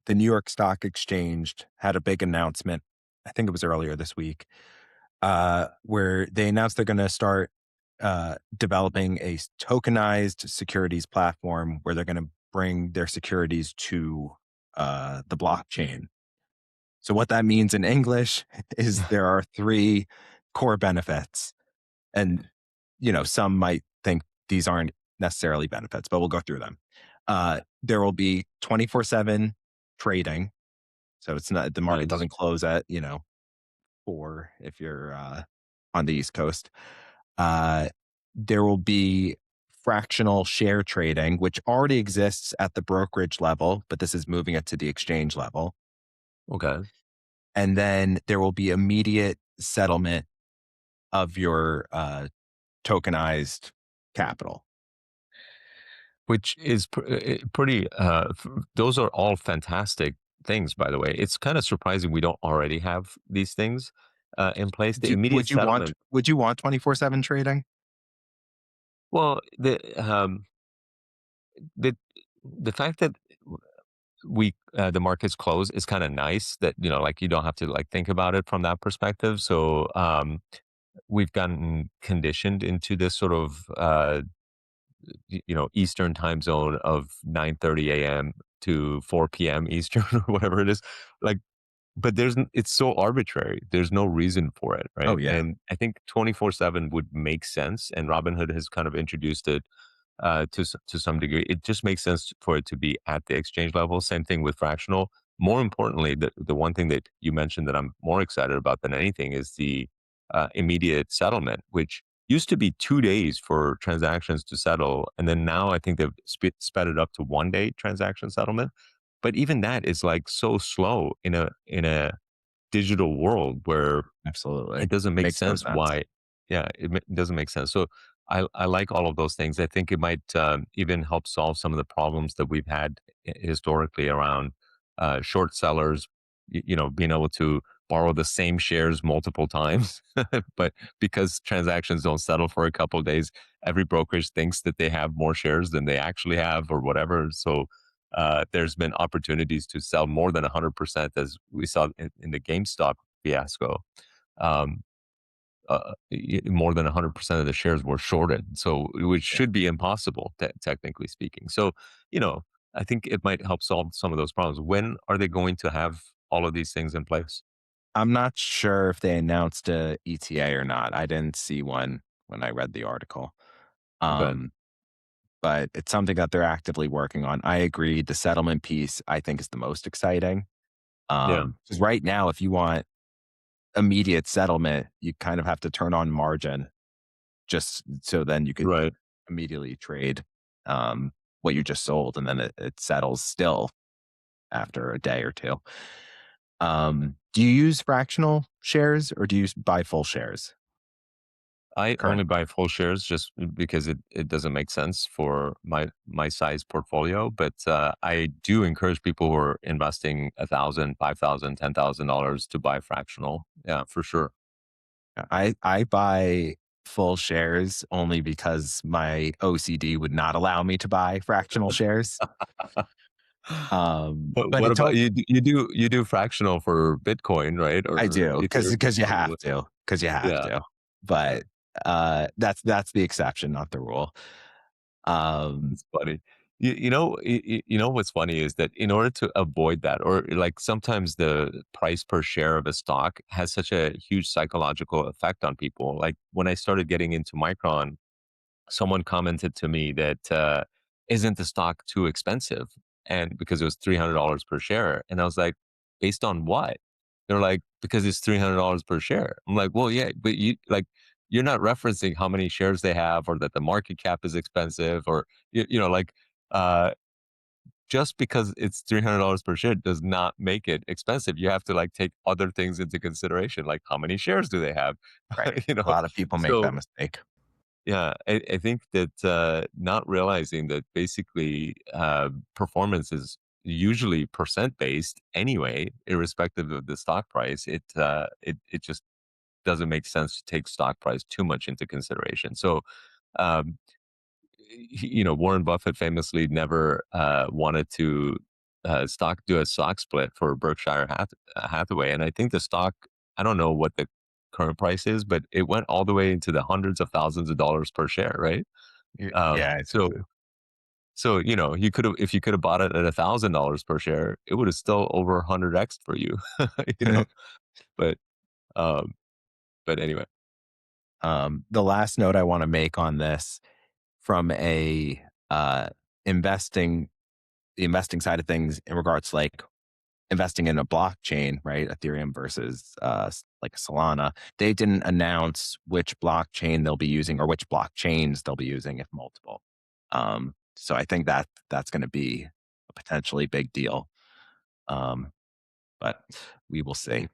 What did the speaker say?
the New York Stock Exchange had a big announcement. I think it was earlier this week, where they announced they're going to start developing a tokenized securities platform where they're going to bring their securities to the blockchain. So what that means in English is there are three core benefits, and some might think these aren't necessarily benefits, but we'll go through them. There will be 24/7 trading, so it's not the market Nice. doesn't close at 4 if you're on the East Coast. Uh, there will be fractional share trading, which already exists at the brokerage level, but this is moving it to the exchange level. Okay. And then there will be immediate settlement of your tokenized capital. Which is pretty, those are all fantastic things, by the way. It's kind of surprising we don't already have these things in place. The immediate settlement. Would you want 24/7 trading? Well, the the fact that the markets close is kind of nice that, like you don't have to like think about it from that perspective. So we've gotten conditioned into this sort of Eastern time zone of 9:30 a.m. to 4 p.m. Eastern or whatever it is. Like, but it's so arbitrary. There's no reason for it, Oh right? yeah. And I think 24/7 would make sense. And Robinhood has kind of introduced it to some degree. It just makes sense for it to be at the exchange level. Same thing with fractional. More importantly, the one thing that you mentioned that I'm more excited about than anything is the immediate settlement, which used to be 2 days for transactions to settle, and then now I think they've sped it up to 1 day transaction settlement. But even that is like so slow in a digital world where Absolutely. it doesn't make Makes no sense sense. why. Yeah, it doesn't make sense. So I like all of those things. I think it might even help solve some of the problems that we've had historically around short sellers, being able to borrow the same shares multiple times. But because transactions don't settle for a couple of days, every brokerage thinks that they have more shares than they actually have or whatever. So there's been opportunities to sell more than 100%, as we saw in the GameStop fiasco. Um, More than 100% of the shares were shorted, so which Yeah. should be impossible, technically speaking. So, you know, I think it might help solve some of those problems. When are they going to have all of these things in place? I'm not sure if they announced a ETA or not. I didn't see one when I read the article. Okay. Um, but it's something that they're actively working on. I agree. The settlement piece, I think, is the most exciting. Yeah. Because right now, if you want immediate settlement, you kind of have to turn on margin just so then you could Right. immediately trade what you just sold, and then it settles still after a day or two. Do you use fractional shares or do you buy full shares I only currently? buy full shares just because it doesn't make sense for my size portfolio. But I do encourage people who are investing 1,000, 5,000, $10,000 to buy fractional. Yeah, for sure. I buy full shares only because my OCD would not allow me to buy fractional shares. But But what it about told you do fractional for Bitcoin, right? I Or do Ethereum, because you have probably. to because you have Yeah. to. Okay. But that's the exception, not the rule. Um, It's funny. You know what's funny is that in order to avoid that, or like sometimes the price per share of a stock has such a huge psychological effect on people. Like when I started getting into Micron, someone commented to me that isn't the stock too expensive? And because it was $300 per share. And I was like, based on what? They're like, because it's $300 per share. I'm like, well, yeah, but you're not referencing how many shares they have or that the market cap is expensive or, like, uh, just because it's $300 per share does not make it expensive. You have to like take other things into consideration, like how many shares do they have? right. you know, A lot of people make that so mistake. yeah, I think that not realizing that basically performance is usually percent based anyway, irrespective of the stock price. It just doesn't make sense to take stock price too much into consideration. So, um, Warren Buffett famously never wanted to stock do a stock split for Berkshire Hathaway, and I think the stock, I don't know what the current price is, but it went all the way into the hundreds of thousands of dollars per share, right? Yeah, I think So so. you know, you could have, if you could have bought it at $1,000 per share, it would have still over 100x for you, you know. But um, but anyway, The last note I want to make on this from a investing the investing side of things in regards to like investing in a blockchain, right? Ethereum versus like Solana. They didn't announce which blockchain they'll be using or which blockchains they'll be using, if multiple. So I think that that's going to be a potentially big deal. Um, but we will see.